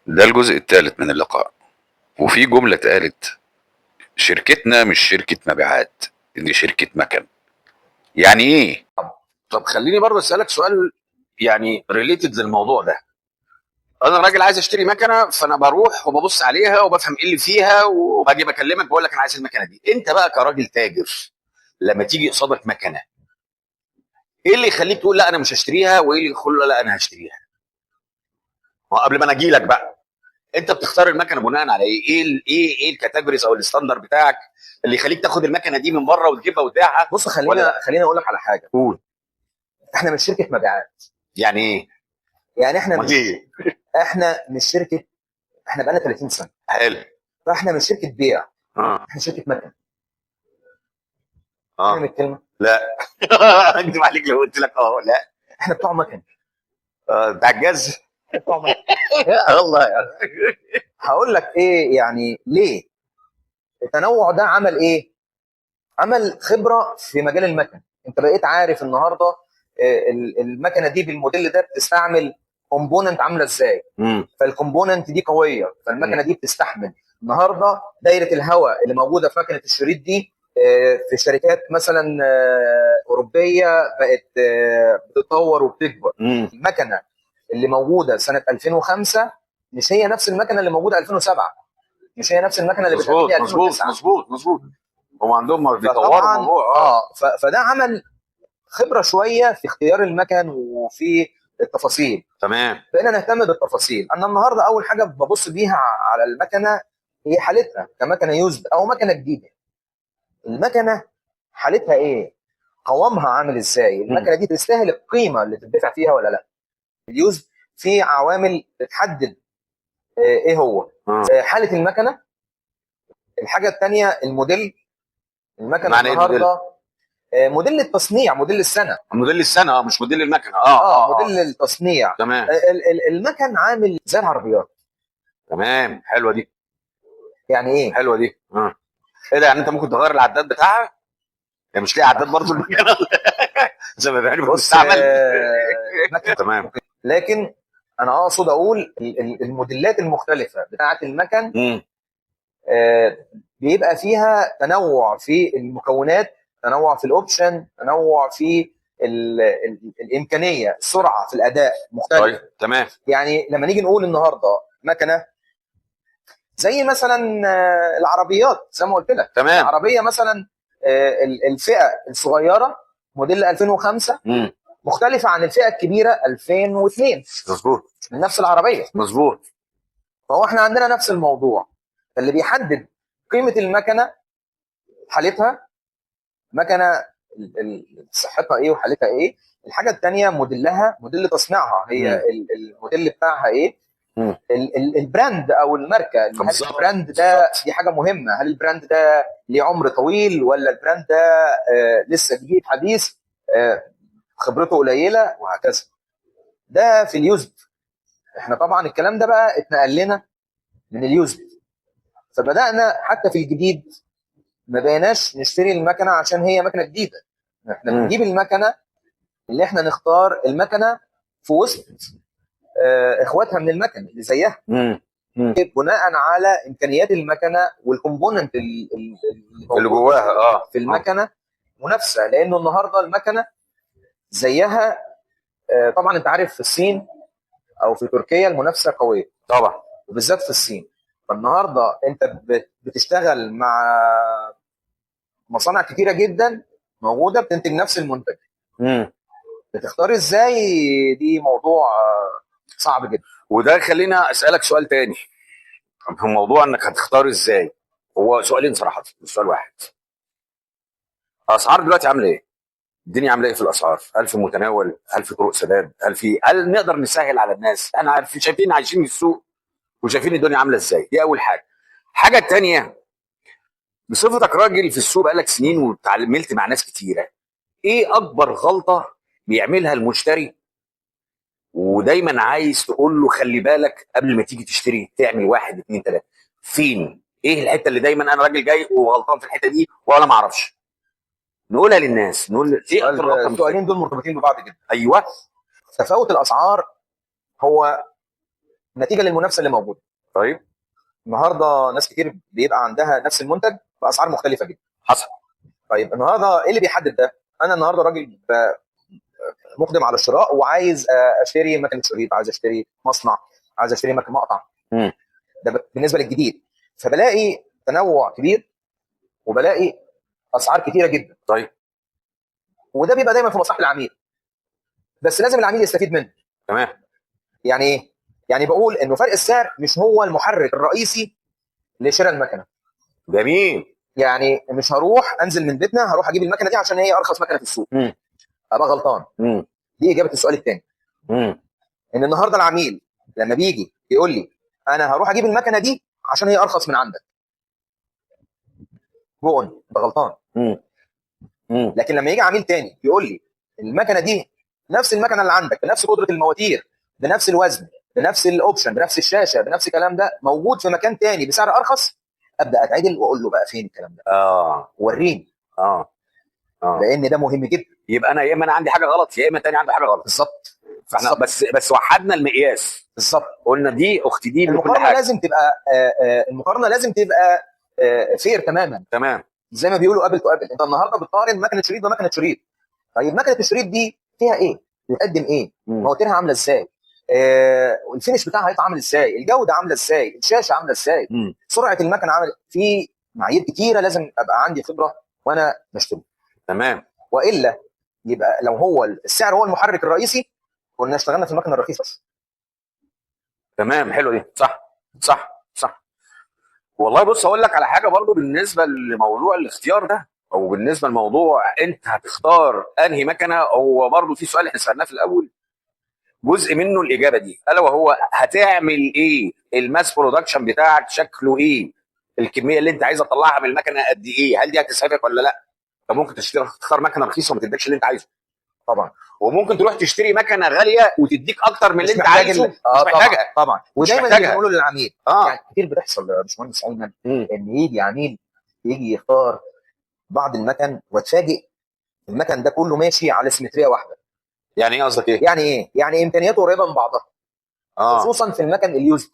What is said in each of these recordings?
ده الجزء الثالث من اللقاء. وفي جملة اتقالت: شركتنا مش شركة مبيعات، دي شركة مكن. يعني ايه؟ طب خليني برضه اسالك سؤال يعني ريليتد للموضوع ده. انا راجل عايز اشتري مكنه، فانا بروح وببص عليها وبفهم ايه اللي فيها وباجي بكلمك بقول لك انا عايز المكنه دي. انت بقى كراجل تاجر لما تيجي قصادك مكنه، ايه اللي يخليك تقول لا انا مش هشتريها، وايه اللي يقول لا انا هشتريها؟ قبل ما انا اجي لك بقى، انت بتختار المكنه بناء على ايه؟ ايه الكاتيجوريز او الستاندر بتاعك اللي يخليك تاخد المكنه دي من بره وتجيبها وتبيعها؟ بص، خلينا اقول لك على حاجه. قول. احنا مش شركه مبيعات. يعني ايه؟ يعني احنا امال مش ايه؟ احنا مش شركه. احنا بقالنا 30 سنه، حلو. فاحنا مش شركه بيع. اه احنا شركه مكن. فاهم اه الكلمه؟ لا. اكذب عليك لو قلت لك لا. احنا بتوع مكن. بتاع الجز. بتوع مكن. والله هقول لك ايه يعني ليه التنوع ده عمل ايه. عمل خبره في مجال المكن. انت بقيت عارف النهارده المكنه دي بالموديل ده بتستعمل كومبوننت عامله ازاي. فالكومبوننت دي قويه، فالمكنه دي بتستحمل. النهارده دايره الهواء اللي موجوده في مكنه الشريط دي في شركات مثلا اوروبيه بقت بتتطور وبتكبر. المكنه اللي موجوده سنه 2005 مش هي نفس المكنه اللي موجوده 2007. مش هي نفس المكنه اللي بتتعمل مظبوط 2009. مظبوط. هم عندهم بيطوروا فطبعا الموضوع. فده عمل خبره شويه في اختيار المكن وفي التفاصيل. تمام. بقينا نهتم بالتفاصيل. انا النهارده اول حاجه ببص بيها على المكنه هي حالتها كمكنه يوزد او مكنه جديده. المكنه حالتها ايه؟ قوامها عامل ازاي؟ المكنه دي تستاهل القيمه اللي تدفع فيها ولا لا؟ اليوزد في عوامل بتحدد ايه هو حاله المكنه. الحاجه الثانيه الموديل. المكنه معنى ايه الموديل؟ النهارده موديل التصنيع، موديل السنه. موديل السنه مش موديل المكنه. موديل التصنيع. تمام. المكن عامل زي العربيات. تمام. حلوه دي. يعني ايه؟ حلوه دي. ايه ده؟ يعني انت ممكن تغير العداد بتاعها؟ يعني مش ليها عداد برضه المكنه؟ زي ما بيعملوا بتستعمل. تمام. لكن انا اقصد اقول الموديلات المختلفه بتاعه المكن بيبقى فيها تنوع في المكونات، تنوع في الاوبشن، تنوع في الامكانيه، السرعه في الاداء مختلف. طيب تمام. يعني لما نيجي نقول النهارده مكنه زي مثلا العربيات زي ما قلت لك. تمام. العربيه مثلا الفئه الصغيره موديل 2005 مختلفه عن الفئه الكبيره 2002. مظبوط. من نفس العربيه. مظبوط. فهو احنا عندنا نفس الموضوع. اللي بيحدد قيمه المكنه حالتها، مكنه صحتها ايه وحالتها ايه. الحاجه الثانيه موديلها، موديل تصنيعها، هي الموديل بتاعها ايه. البراند او الماركه. هل البراند ده دي حاجه مهمه؟ هل البراند ده ليه عمر طويل ولا البراند ده لسه جديد حديث خبرته قليله وهكذا. ده في اليوزد. احنا طبعا الكلام ده بقى اتنقل لنا من اليوزد، فبدانا حتى في الجديد ما بقيناش نشتري المكنه عشان هي مكنه جديده. احنا بنجيب المكنه اللي احنا نختار المكنه في وسط اخواتها من المكن اللي زيها بناء على امكانيات المكنه والكومبوننت اللي جواها في المكنه منافسه. لانه النهارده المكنه زيها طبعا انت عارف في الصين او في تركيا المنافسه قويه طبعا، وبالذات في الصين. فالنهارده انت بتشتغل مع مصانع كتيره جدا موجوده بتنتج نفس المنتج. بتختار ازاي؟ دي موضوع صعب جدا. وده خلينا اسالك سؤال تاني في موضوع انك هتختار ازاي. هو سؤالين صراحه مش سؤال واحد. الاسعار دلوقتي عامله ايه؟ الدنيا عامله ايه في الاسعار؟ هل في متناول؟ هل في طرق سداد؟ هل نقدر نسهل على الناس؟ انا عارف شايفين عايشين السوق وشايفين الدنيا عامله ازاي. دي اول حاجه. الحاجه الثانيه، بصفتك راجل في السوق بقالك سنين وتعاملت مع ناس كتيره، ايه اكبر غلطه بيعملها المشتري ودايما عايز تقول له خلي بالك قبل ما تيجي تشتري تعمل 1 2 3؟ فين؟ ايه الحته اللي دايما انا راجل جاي وغلطان في الحته دي وانا ما اعرفش؟ نقولها للناس. نقول ايه اكتر غلطه؟ السؤالين دول مرتبطين ببعض جدا. ايوه. تفاوت الاسعار هو نتيجه للمنافسه اللي موجوده. طيب النهارده ناس كتير بيبقى عندها نفس المنتج باسعار مختلفه جدا. حصل. طيب النهارده ايه اللي بيحدد ده؟ انا النهارده راجل مقدم على الشراء وعايز اشتري مكنه شريط، عايز اشتري مصنع، عايز اشتري مكنه مقطع. مم. ده بالنسبه للجديد. فبلاقي تنوع كبير وبلاقي اسعار كتيره جدا. طيب وده بيبقى دايما في مصلحه العميل، بس لازم العميل يستفيد منه. تمام. يعني ايه؟ يعني بقول انه فرق السعر مش هو المحرك الرئيسي لشراء المكنه. جميل. يعني مش هروح انزل من بيتنا هروح اجيب المكنه دي عشان هي ارخص مكنه في السوق. مم. ابقى غلطان. مم. دي اجابه السؤال الثاني. مم. ان النهارده العميل لما بيجي يقول لي انا هروح اجيب المكنه دي عشان هي ارخص من عندك، بقول ده غلطان. مم. مم. لكن لما يجي عميل تاني يقول لي المكنه دي نفس المكنه اللي عندك بنفس قدره المواتير بنفس الوزن بنفس الاوبشن بنفس الشاشه بنفس الكلام ده موجود في مكان تاني بسعر ارخص، ابدا اتعدل واقول له بقى فين الكلام ده؟ وريني. اه لان ده مهم جدا. يبقى انا يا اما انا عندي حاجه غلط يا اما التاني عنده حاجه غلط. بالظبط. فاحنا بس وحدنا المقياس. بالظبط. قلنا دي اختي دي لكل المقارنه حاجه. لازم تبقى المقارنه لازم تبقى فير تماما. تمام. زي ما بيقولوا ابل تو ابل. انت النهارده بتقارن مكنه شريط بمكنه شريط. طيب مكنه الشريط دي فيها ايه؟ بتقدم ايه؟ مواتيرها عامله ازاي؟ الفينش بتاعها هيطلع عامل ازاي؟ الجوده عامله ازاي؟ الشاشه عامله ازاي؟ سرعه المكنه عامله، في معايير كتيره لازم ابقى عندي خبره وانا بشتري. تمام. والا يبقى لو هو السعر هو المحرك الرئيسي كنا اشتغلنا في المكنه الرخيصه بس. تمام. حلو دي. صح. والله بص اقول لك على حاجه برضو بالنسبه لموضوع الاختيار ده، او بالنسبه لموضوع انت هتختار انهي مكنه. هو برضو في سؤال احنا سالناه في الاول، جزء منه الاجابه دي، الا وهو هتعمل ايه؟ الماس برودكشن بتاعك شكله ايه؟ الكميه اللي انت عايز تطلعها من المكنه قد ايه؟ هل دي هتسعفك ولا لا؟ انت ممكن تختار مكنه رخيصه وما تديكش اللي انت عايزه طبعا. وممكن تروح تشتري مكنه غاليه وتديك اكتر من اللي انت عايزه. مش طبعا محتاجها. طبعا. ودايما اللي بنقوله للعميل يعني كتير بتحصل يا باشمهندس ايمن ان يجي عميل يجي يختار بعض المكن وتفاجئ المكن ده كله ماشي على سيمتريه واحده. يعني ايه قصدك ايه؟ يعني ايه؟ يعني امكانياته قريبه من بعضها. خصوصا في المكن اليوزد.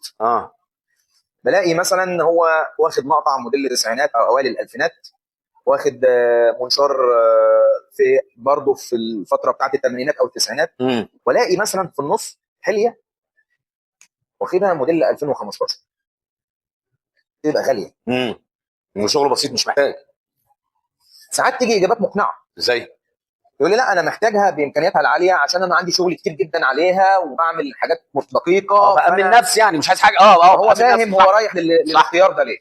بلاقي مثلا هو واخد مقطع موديل التسعينات او اوائل الالفينات، واخد منشار في برضه في الفتره بتاعت الثمانينات او التسعينات، والاقي مثلا في النص حليه واخدها موديل 2015 تبقى غاليه. وشغل بسيط مش محتاج. ساعات تيجي اجابات مقنعه. ازاي؟ يقول لي لا انا محتاجها بامكانياتها العاليه عشان انا عندي شغل كتير جدا عليها وبعمل حاجات دقيقه. بامن نفسي يعني مش عايز حاجه. هو فاهم هو رايح للاختيار ده ليه.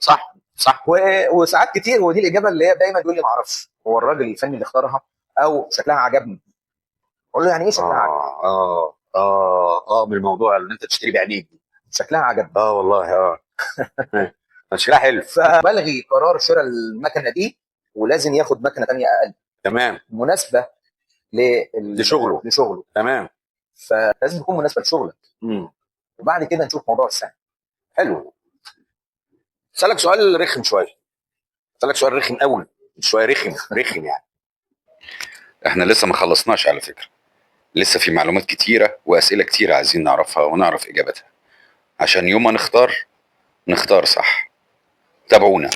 صح. وساعات كتير ودي الاجابه اللي هي دايما يقول لي ما اعرفش هو الراجل الفني اللي اختارها او شكلها عجبني. اقول له يعني ايه شكلها عجبني؟ من الموضوع اللي انت تشتري بعينيك شكلها عجبني. والله شكلها حلو. فبلغي قرار شراء المكنه دي ولازم ياخد مكنه ثانيه اقل. تمام. مناسبه لشغله. تمام. فلازم تكون مناسبه لشغلك. وبعد كده نشوف موضوع السعر. حلو. اسالك سؤال رخم شويه. اسالك سؤال رخم قوي. شويه رخم يعني. احنا لسه ما خلصناش على فكره، لسه في معلومات كتيره واسئله كتيره عايزين نعرفها ونعرف اجابتها عشان يوم ما نختار صح. تابعونا.